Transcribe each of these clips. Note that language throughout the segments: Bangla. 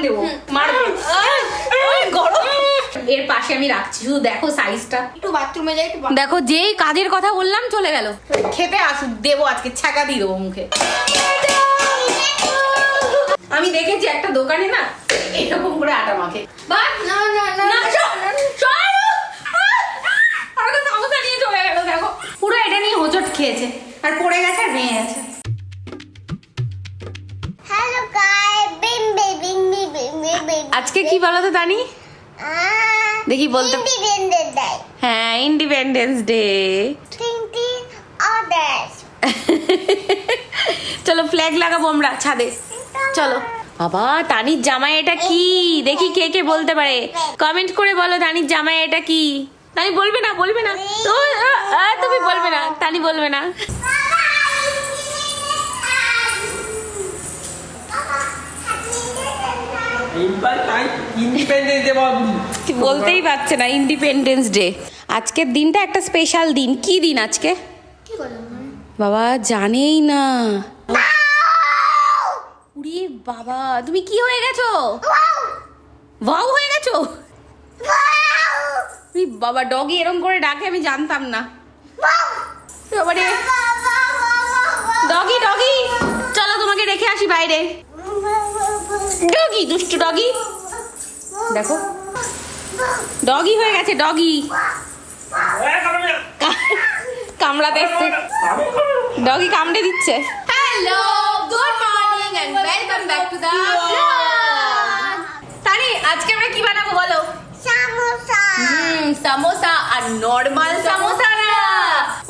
দেবো, মারবো। গরম। এর পাশে আমি রাখছি, শুধু দেখো সাইজটা। একটু বাথরুমে যাই, দেখো যেই কাজের কথা বললাম চলে গেল। খেতে আসুক, দেবো আজকে ছাকা দিয়ে দেবো মুখে। আমি দেখেছি একটা দোকানে না এরকম করে আটা মাখে। না না না না, সামোসা নিয়ে চলে গেল। দেখো পুরো এটা নিয়ে হোঁচট খেয়েছে আর পড়ে গেছে আর ভেঙে গেছে। হ্যালো গাইস, বিম বিম বিম বিম। আজকে কি বলো তো তানি? দেখি বলতে। Independence day. হ্যাঁ, ইন্ডিপেন্ডেন্স ডে। 20 অগস্ট। চলো ফ্ল্যাগ লাগাবো আমরা ছাদে। চলো। বাবা, তানির জামাই এটা কি? দেখি কে কে বলতে পারে, কমেন্ট করে বলো তানির জামাই এটা কি। তানি বলবে না, বলবে না তো। তুমি বলবে না, তানি বলবে না। বলতেই পারছে না ইন্ডিপেন্ডেন্স ডে। আজকের দিনটা একটা স্পেশাল দিন। কি দিন আজকে? বাবা জানেই না। উড়ি বাবা, তুমি কি হয়ে গেছো? ওয়াও হয়ে গেছো? বাবা, ডগি এরকম করে ডাকে আমি জানতাম না। ডগি ডগি, চলো তোমাকে রেখে আসি বাইরে। ডগি, দুষ্টু ডগি। দেখো ডগি হয়ে গেছে, ডগি কামড়াতে এসছে। ডগি কামড়ে দিচ্ছে। Hello, good morning and welcome back to the blog. Tani আজকে আমরা কি বানাবো বলো? সামোসা। সামোসা। আর নরমাল সামোসা না,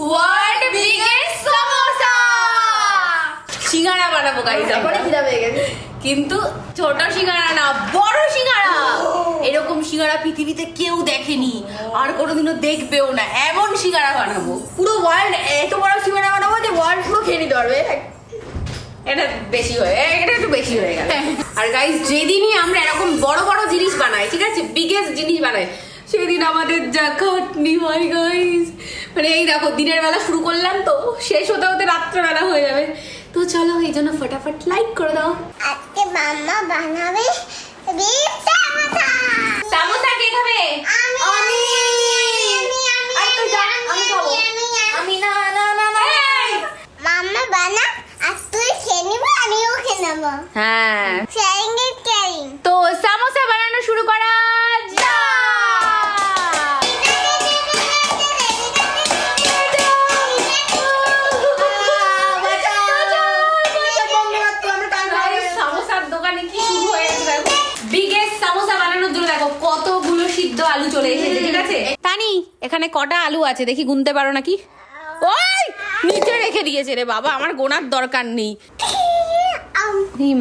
ওয়ার্ল্ড বিগেস্ট সামোসা। সিঙ্গারা বানাবো গাইস। এখন খিদা পেয়ে গেছে। কিন্তু ছোট সিঙ্গারা না, বড় সিঙ্গারা। এরকম সিঙ্গারা পৃথিবীতে কেউ দেখেনি আর কোনোদিনও দেখবেও না। এমন সিঙ্গারা বানাবো, পুরো ওয়ার্ল্ড এত বড় সিঙ্গারা বানাবো যে ওয়ার্ল্ড পুরো খেয়ে নিতে পারবে। এটা বেশি হয়ে, এটা একটু বেশি হয়ে গেল। আর গাইস, যেদিনই আমরা এরকম বড় বড় জিনিস বানাই, ঠিক আছে, বিগেস্ট জিনিস বানাই, সেদিন আমাদের যা খাটনি হয় গাইস। মানে এই দেখো, দিনের বেলা শুরু করলাম তো শেষ হতে হতে রাত্রেবেলা হয়ে যাবে। তো চলো, এই জন্য ফটাফট লাইক করে দাও। আজকে মাম্মা বানাবে বিফ সামোসা। সামোসা কে খাবে? আমি আমি না না না না। মাম্মা বানা আর তুই খেয়ে নিবি, আমিও খেয়ে নেবো। হ্যাঁ, শেয়ারিং ইজ কেয়ারিং। তো সামোসা বানানো শুরু করা যাক। সামোসার দোকানে কি শুরু হয়ে গেছে দেখো। বিগেস্ট সামোসা বানানোর জন্য দেখো কতগুলো সিদ্ধ আলু চলে এসেছে, ঠিক আছে। তানি, এখানে কটা আলু আছে দেখি, গুনতে পারো নাকি? ওই নিচে রেখে দিয়েছে রে বাবা, আমার গোনার দরকার নেই।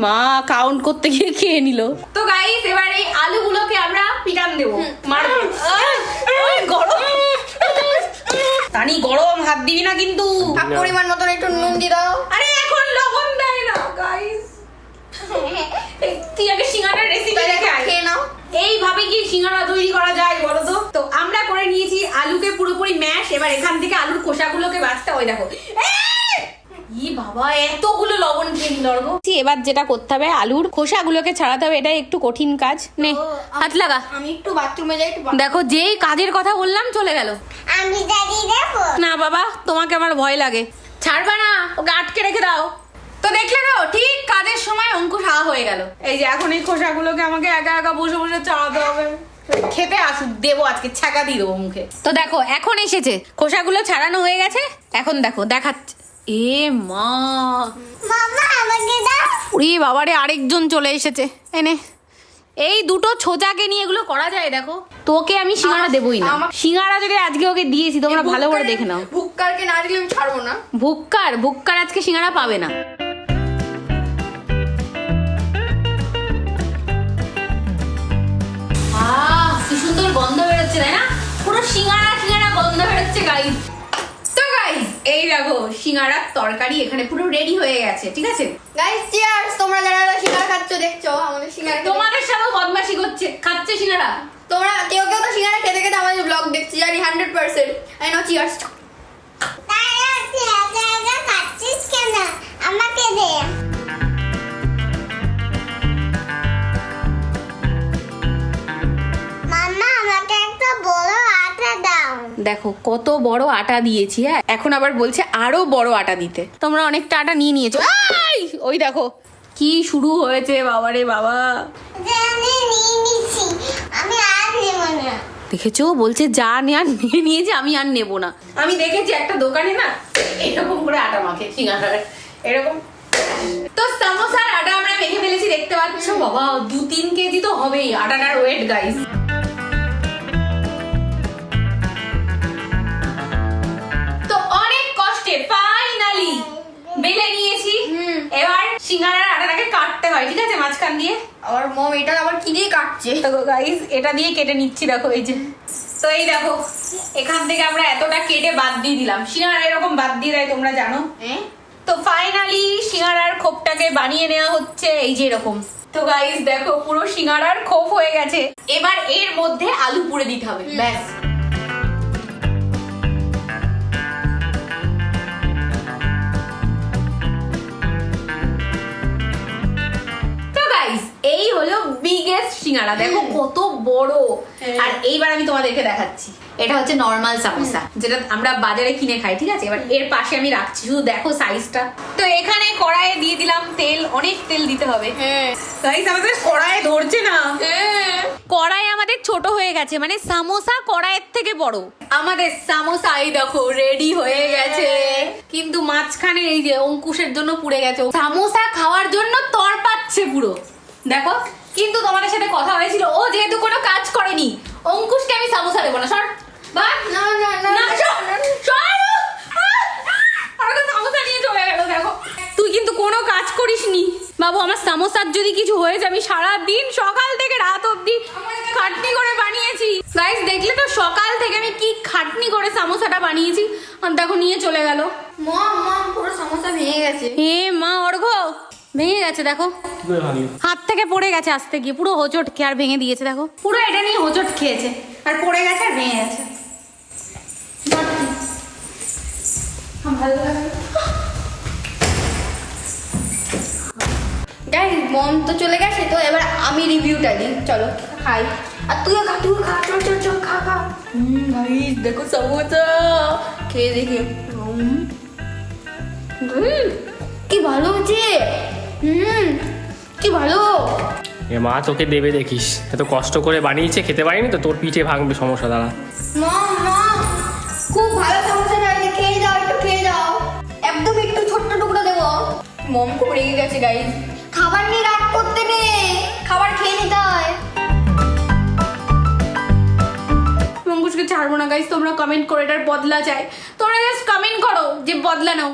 মা কাউন্ট করতে গিয়ে খেয়ে নিল। তো গাইস, এবার এই আলুগুলোকে আমরা পিটান দেবো, মারবো। গরম তানি, গরম, হাত দিবি না কিন্তু। পরিমাণ মতন একটু নুন দিয়ে দাও। আরে এখন লবণ দেয় না গাইস। তুই আগে সিঙ্গারার রেসিপি দেখে আয়। খেয়ে নাও। এইভাবে কি সিঙ্গারা তৈরি করা যায় বলো তো? তো আমরা করে নিয়েছি আলুকে পুরোপুরি ম্যাশ। এবার এখান থেকে আলুর খোসাগুলোকে বাছতে হয়। দেখো ই বাবা, এতগুলো লবণ খেয়ে নিল। এবার যেটা করতে হবে, আলুর খোসাগুলোকে ছাড়াতে হবে। এটা একটু কঠিন কাজ। নে হাত লাগা। আমি একটু বাথরুমে যাই, একটু দেখো যেই কাজের কথা বললাম চলে গেল। আমি দাঁড়িয়ে দেবো না বাবা, তোমাকে আমার ভয় লাগে। ছাড়বা না, ওকে আটকে রেখে দাও। তো দেখলে তো, ঠিক কাজের সময় অঙ্কুশ হাওয়া হয়ে গেল। এই যে এখন এই খোসাগুলোকে আমাকে একা একা বসে বসে চালাতে হবে। খেতে আসুক, দেবো আজকে ছাকা দিয়ে দেবো মুখে। তো দেখো এখন এসেছে, খোসাগুলো ছাড়ানো হয়ে গেছে। এখন দেখো দেখাচ্ছে। এ মা, মাম্মা আমাকে দাও। উড়ি বাবারে, আরেকজন চলে এসেছে। এনে এই দুটো ছোচাকে নিয়ে এগুলো করা যায়? দেখো, তোকে আমি সিঙ্গারা দেবই না। সিঙ্গারা যদি আজকে ওকে দিয়েছি, তোমরা ভালো করে দেখে নাও। ভুক্কারকে না দিলে আমি ছাড়বো না। ভুক্কার আজকে সিঙ্গারা পাবে না। কি সুন্দর গন্ধ বেরোচ্ছে, তাই না? পুরো সিঙ্গারা গন্ধ বেরোচ্ছে গাইস। তো গাইস, এই দেখো সিঙ্গারার তরকারি এখানে পুরো রেডি হয়ে গেছে, ঠিক আছে গাইস। চিয়ার্স। তোমরা যারা সিঙ্গারা খাচ্ছ দেখছো, আমাদের সিঙ্গারা তোমাদের সাথে বদমাশি করছে, খাচ্ছে সিঙ্গারা। তোমরা কেউ কেউ তো সিঙ্গারা খেতে খেতে আমাদের ব্লগ দেখছি, জানি 100%। I know. চিয়ার্স। খাচ্ছিস কেন? আমাকে দে। দেখো কত বড় আটা দিয়েছি। হ্যাঁ, এখন আবার বলছে আরো বড় আটা দিতে। তোমরা অনেকটা আটা নিয়ে নিয়েছো। আই! ওই দেখো কি শুরু হয়েছে, বাবারে বাবা। দেখেছো, বলছে যা নেওয়ার নিয়ে নিয়েছে, আমি আর নেবো না। আমি দেখেছি একটা দোকানে না এরকম করে আটা মাখে সিঙ্গারার, এরকম। তো সামোসার আটা আমরা মেখে ফেলেছি, দেখতে পাচ্ছ। বাবা 2-3 কেজি তো হবেই আটাটার ওয়েট গাইস। তো অনেক কষ্টে ফাইনালি বেলে নিয়েছি। এবার সিঙ্গারার আটাটাকে কাটতে হয়, ঠিক আছে, মাঝখান দিয়ে। আর মম এটা আবার কি দিয়ে কাটছে? দেখো গাইস, এটা দিয়ে কেটে নিচ্ছি, দেখো এই যে। তো এই দেখো, এখান থেকে আমরা এতটা কেটে বাদ দিয়ে দিলাম। সিঙ্গারা এরকম বাদ দিয়ে দেয়, তোমরা জানো। তো ফাইনালি সিঙ্গারার খোপটাকে বানিয়ে নেওয়া হচ্ছে এই যে এরকম। তো গাইস দেখো, পুরো সিঙ্গারার খোপ হয়ে গেছে। এবার এর মধ্যে আলু পুড়ে দিতে হবে, ব্যাস। এই হলো বিগেস্ট সিঙ্গারা, দেখো কত বড়। আর এইবার আমি তোমাদেরকে দেখাচ্ছি, এটা হচ্ছে নরমাল সামোসা যেটা আমরা বাজারে কিনে খাই, ঠিক আছে। এবার এর পাশে আমি রাখছি, শুধু দেখো সাইজটা। তো এখানে কড়াইয়ে দিয়ে দিলাম তেল, অনেক তেল দিতে হবে। গাইস আমাদের কড়াইয়ে ধরছে না, কড়াই আমাদের ছোট হয়ে গেছে, মানে সামোসা কড়াইয়ের থেকে বড়। আমাদের সামোসা এই দেখো রেডি হয়ে গেছে, কিন্তু মাঝখানে এই যে অঙ্কুশের জন্য পুড়ে গেছে। সামোসা খাওয়ার জন্য তর পাচ্ছে পুরো, দেখো। কিন্তু তোমাদের সাথে কথা হয়েছিল, ও যেহেতু কোনো কাজ করেনি, অঙ্কুশকে আমি সামোসা দেবো না। সর বা না না না না, সর। আর তো সামোসা নিয়ে চলে গেল, দেখো। তুই কিন্তু কোনো কাজ করিসনি বাবু। আমার সামোসার যদি কিছু হয়ে যায়, আমি সারা দিন সকাল থেকে রাত অবধি খাটনি করে বানিয়েছি। গাইস দেখলে তো, সকাল থেকে আমি কি খাটনি করে সামোসাটা বানিয়েছি, আর দেখো নিয়ে চলে গেল। মম মম পুরো সমস্যা ভেঙে গেছে। হে মা, অর্ঘ ভেঙে গেছে, দেখো হাত থেকে পড়ে গেছে আসতে গিয়ে, পুরো হোঁচট খেয়ে আর ভেঙে দিয়েছে। দেখো পুরো এটা নিয়ে হোঁচট খেয়েছে, আর পড়ে গেছে আর ভেঙে গেছে। ভালো লাগে। গাইস মম তো চলে গেছে, তো এবার আমি রিভিউটা দিই, চলো খাই। আর তুইও খা, তুইও খা, চল চল চল, খা খা। গাইস দেখো সামোসা খেয়ে দেখি। কি ভালো হচ্ছে। কি ভালো। এ মা তোকে দেবে দেখিস, এত কষ্ট করে বানিয়েছে, খেতে পারিনি তো, তোর পিঠে ভাঙবে সমস্যা। দাঁড়া মম মম খুব ভালো সমস্যা হয়েছে, খেয়ে যাও, একটু খেয়ে যাও। একদম একটু ছোট্ট টুকরো দেবো। মম খুব রেগে গেছে গাইস। খাবার নিয়ে রাগ করতে নেই, খাবার খেয়ে নিতে হয়। অঙ্কুশকে ছাড়বো না গাইস, তোমরা কমেন্ট করো এটার বদলা চাই। তোমরা জাস্ট কমেন্ট করো যে বদলা নাও।